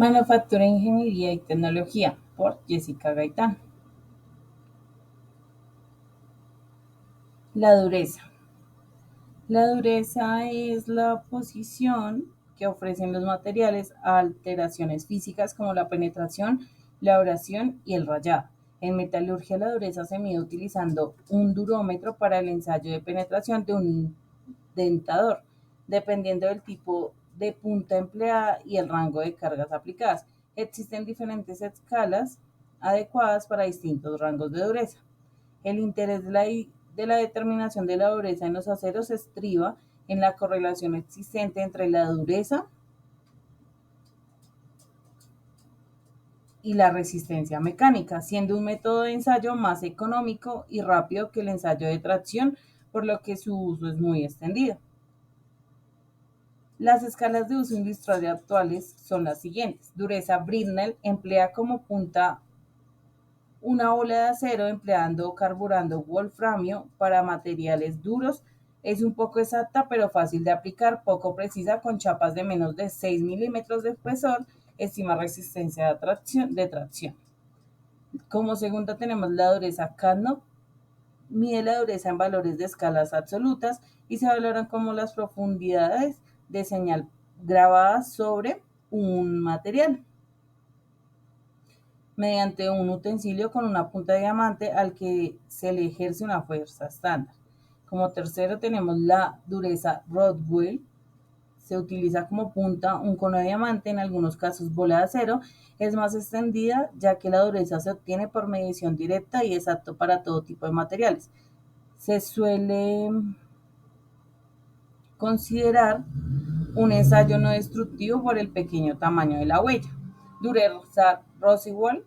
Manufactura, Ingeniería y Tecnología, por Jessica Gaitán. La dureza. La dureza es la posición que ofrecen los materiales a alteraciones físicas como la penetración, la abrasión y el rayado. En metalurgia, la dureza se mide utilizando un durómetro para el ensayo de penetración de un dentador, dependiendo del tipo de punta empleada y el rango de cargas aplicadas. Existen diferentes escalas adecuadas para distintos rangos de dureza. El interés de la determinación de la dureza en los aceros se estriba en la correlación existente entre la dureza y la resistencia mecánica, siendo un método de ensayo más económico y rápido que el ensayo de tracción, por lo que su uso es muy extendido. Las escalas de uso industrial actuales son las siguientes. Dureza Britnell emplea como punta una bola de acero empleando carburando wolframio para materiales duros. Es un poco exacta, pero fácil de aplicar, poco precisa, con chapas de menos de 6 milímetros de espesor. Estima resistencia de tracción. Como segunda tenemos la dureza Carnot. Mide la dureza en valores de escalas absolutas y se valoran como las profundidades de señal grabadas sobre un material mediante un utensilio con una punta de diamante al que se le ejerce una fuerza estándar. Como tercero tenemos la dureza Rodwell. Se utiliza como punta un cono de diamante, en algunos casos bola de acero. Es más extendida ya que la dureza se obtiene por medición directa y es apto para todo tipo de materiales. Se suele considerar un ensayo no destructivo por el pequeño tamaño de la huella. Dureza Roswell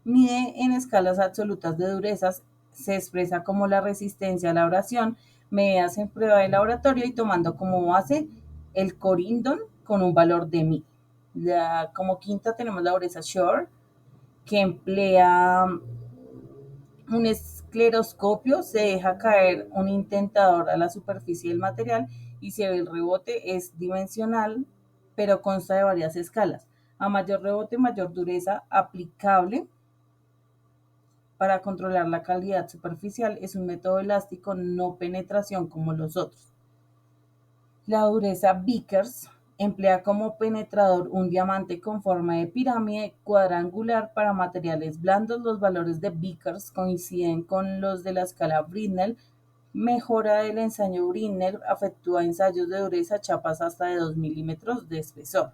mide en escalas absolutas de durezas, se expresa como la resistencia a la abrasión, medidas en prueba de laboratorio y tomando como base el corindon con un valor de 1000. Como quinta tenemos la dureza Shore, que emplea un escleroscopio, se deja caer un intentador a la superficie del material y se ve el rebote, es dimensional, pero consta de varias escalas. A mayor rebote, mayor dureza aplicable para controlar la calidad superficial. Es un método elástico, no penetración como los otros. La dureza Vickers emplea como penetrador un diamante con forma de pirámide cuadrangular para materiales blandos. Los valores de Vickers coinciden con los de la escala Britnell. Mejora del ensayo Britnell, efectúa ensayos de dureza, chapas hasta de 2 milímetros de espesor.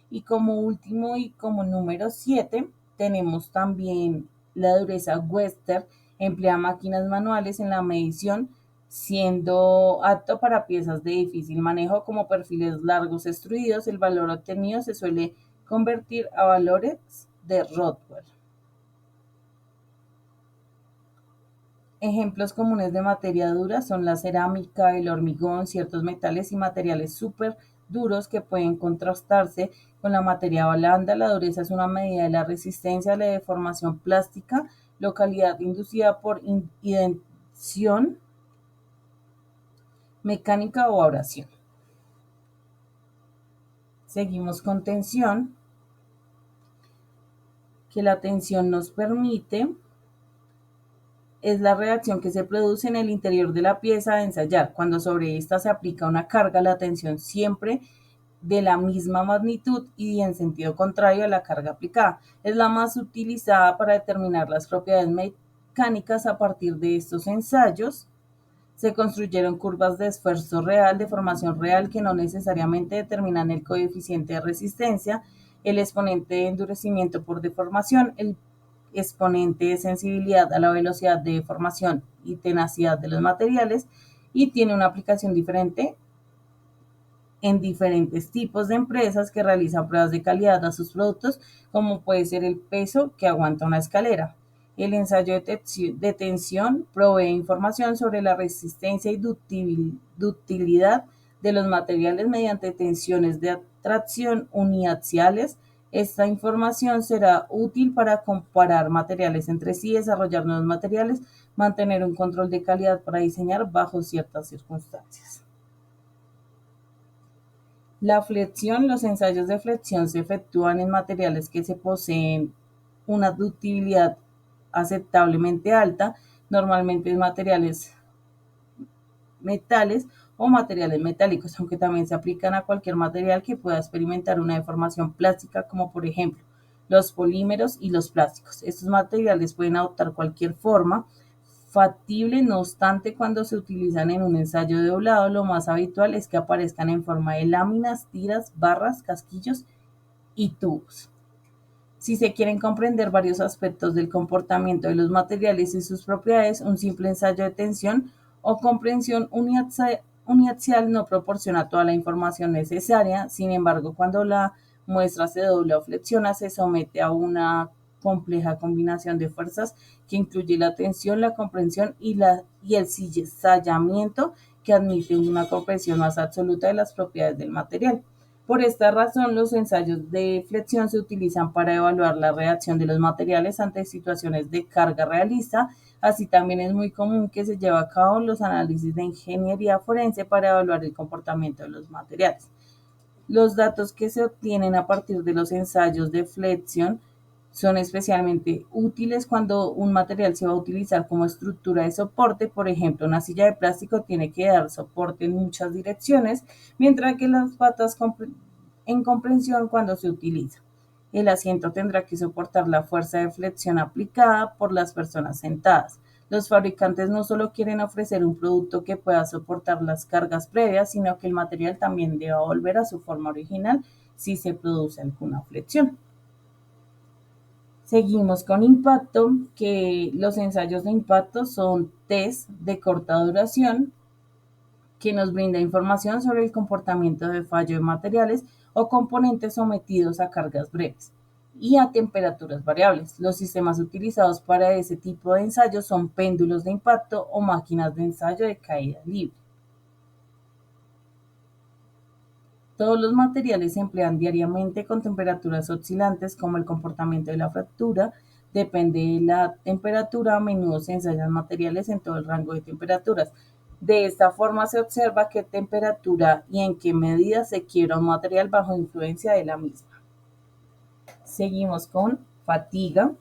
Y como último y como número 7 tenemos también la dureza Wester, emplea máquinas manuales en la medición, siendo apto para piezas de difícil manejo como perfiles largos extruidos. El valor obtenido se suele convertir a valores de Rockwell. Ejemplos comunes de materia dura son la cerámica, el hormigón, ciertos metales y materiales súper duros que pueden contrastarse con la materia blanda. La dureza es una medida de la resistencia a la deformación plástica, localidad inducida por indención mecánica o abrasión. Seguimos con tensión, que la tensión nos permite es la reacción que se produce en el interior de la pieza de ensayar. Cuando sobre esta se aplica una carga, la tensión siempre de la misma magnitud y en sentido contrario a la carga aplicada. Es la más utilizada para determinar las propiedades mecánicas. A partir de estos ensayos se construyeron curvas de esfuerzo real, de formación real, que no necesariamente determinan el coeficiente de resistencia, el exponente de endurecimiento por deformación, el exponente de sensibilidad a la velocidad de deformación y tenacidad de los materiales, y tiene una aplicación diferente en diferentes tipos de empresas que realizan pruebas de calidad a sus productos, como puede ser el peso que aguanta una escalera. El ensayo de tensión provee información sobre la resistencia y ductilidad de los materiales mediante tensiones de atracción uniaxiales. Esta información será útil para comparar materiales entre sí, desarrollar nuevos materiales, mantener un control de calidad para diseñar bajo ciertas circunstancias. La flexión, los ensayos de flexión se efectúan en materiales que se poseen una ductilidad aceptablemente alta, normalmente en materiales metales o materiales metálicos, aunque también se aplican a cualquier material que pueda experimentar una deformación plástica, como por ejemplo los polímeros y los plásticos. Estos materiales pueden adoptar cualquier forma factible, no obstante, cuando se utilizan en un ensayo de doblado, lo más habitual es que aparezcan en forma de láminas, tiras, barras, casquillos y tubos. Si se quieren comprender varios aspectos del comportamiento de los materiales y sus propiedades, un simple ensayo de tensión o comprensión uniaxial no proporciona toda la información necesaria. Sin embargo, cuando la muestra se dobla o flexiona, se somete a una compleja combinación de fuerzas que incluye la tensión, la comprensión y el cizallamiento, que admite una comprensión más absoluta de las propiedades del material. Por esta razón, los ensayos de flexión se utilizan para evaluar la reacción de los materiales ante situaciones de carga realista. Así también es muy común que se lleve a cabo los análisis de ingeniería forense para evaluar el comportamiento de los materiales. Los datos que se obtienen a partir de los ensayos de flexión son especialmente útiles cuando un material se va a utilizar como estructura de soporte. Por ejemplo, una silla de plástico tiene que dar soporte en muchas direcciones, mientras que las patas en comprensión cuando se utiliza. El asiento tendrá que soportar la fuerza de flexión aplicada por las personas sentadas. Los fabricantes no solo quieren ofrecer un producto que pueda soportar las cargas previas, sino que el material también deba volver a su forma original si se produce alguna flexión. Seguimos con impacto, que los ensayos de impacto son test de corta duración que nos brinda información sobre el comportamiento de fallo de materiales o componentes sometidos a cargas breves y a temperaturas variables. Los sistemas utilizados para ese tipo de ensayos son péndulos de impacto o máquinas de ensayo de caída libre. Todos los materiales se emplean diariamente con temperaturas oscilantes, como el comportamiento de la fractura. Depende de la temperatura, a menudo se ensayan materiales en todo el rango de temperaturas. De esta forma se observa qué temperatura y en qué medida se quiebra un material bajo influencia de la misma. Seguimos con fatiga.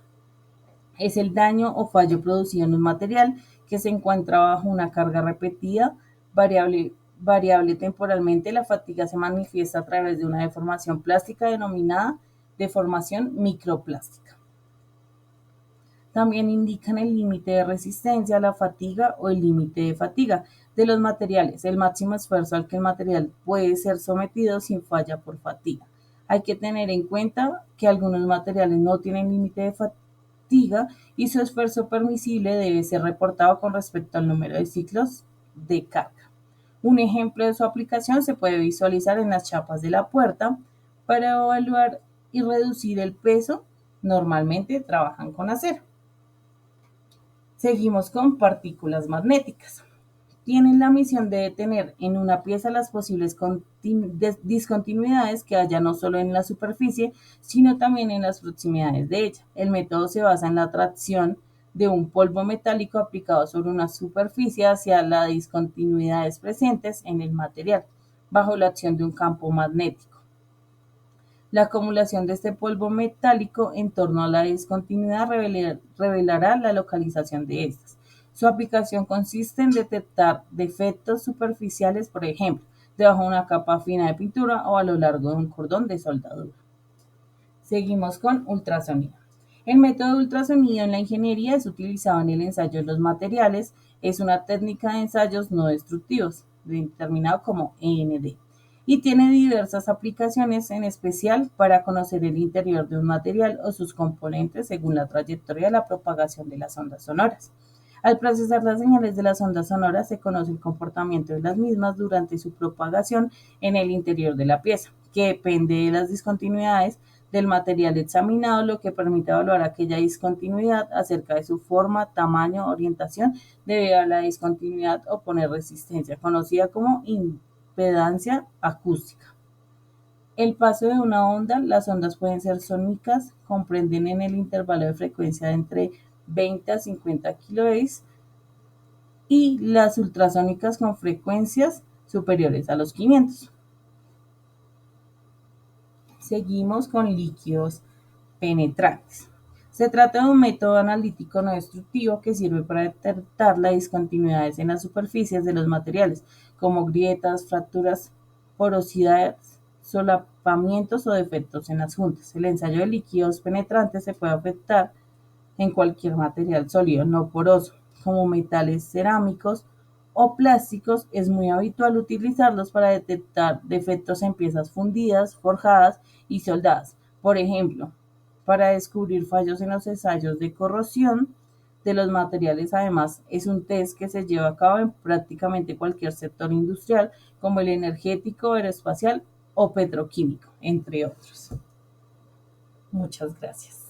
Es el daño o fallo producido en un material que se encuentra bajo una carga repetida, variable temporalmente. La fatiga se manifiesta a través de una deformación plástica denominada deformación microplástica. También indican el límite de resistencia a la fatiga o el límite de fatiga de los materiales, el máximo esfuerzo al que el material puede ser sometido sin falla por fatiga. Hay que tener en cuenta que algunos materiales no tienen límite de fatiga y su esfuerzo permisible debe ser reportado con respecto al número de ciclos de carga. Un ejemplo de su aplicación se puede visualizar en las chapas de la puerta. Para evaluar y reducir el peso, normalmente trabajan con acero. Seguimos con partículas magnéticas. Tienen la misión de detener en una pieza las posibles discontinuidades que haya no solo en la superficie, sino también en las proximidades de ella. El método se basa en la atracción de un polvo metálico aplicado sobre una superficie hacia las discontinuidades presentes en el material, bajo la acción de un campo magnético. La acumulación de este polvo metálico en torno a la discontinuidad revelará la localización de estas. Su aplicación consiste en detectar defectos superficiales, por ejemplo, debajo de una capa fina de pintura o a lo largo de un cordón de soldadura. Seguimos con ultrasonido. El método de ultrasonido en la ingeniería es utilizado en el ensayo de los materiales. Es una técnica de ensayos no destructivos, determinado como END, y tiene diversas aplicaciones, en especial para conocer el interior de un material o sus componentes según la trayectoria de la propagación de las ondas sonoras. Al procesar las señales de las ondas sonoras, se conoce el comportamiento de las mismas durante su propagación en el interior de la pieza, que depende de las discontinuidades del material examinado, lo que permite evaluar aquella discontinuidad acerca de su forma, tamaño, orientación debido a la discontinuidad o poner resistencia, conocida como impedancia acústica. El paso de una onda, las ondas pueden ser sónicas, comprenden en el intervalo de frecuencia de entre 20 a 50 kHz, y las ultrasónicas con frecuencias superiores a los 500. Seguimos con líquidos penetrantes. Se trata de un método analítico no destructivo que sirve para detectar las discontinuidades en las superficies de los materiales, como grietas, fracturas, porosidades, solapamientos o defectos en las juntas. El ensayo de líquidos penetrantes se puede afectar en cualquier material sólido no poroso, como metales cerámicos o plásticos. Es muy habitual utilizarlos para detectar defectos en piezas fundidas, forjadas y soldadas. Por ejemplo, para descubrir fallos en los ensayos de corrosión de los materiales. Además, es un test que se lleva a cabo en prácticamente cualquier sector industrial, como el energético, aeroespacial o petroquímico, entre otros. Muchas gracias.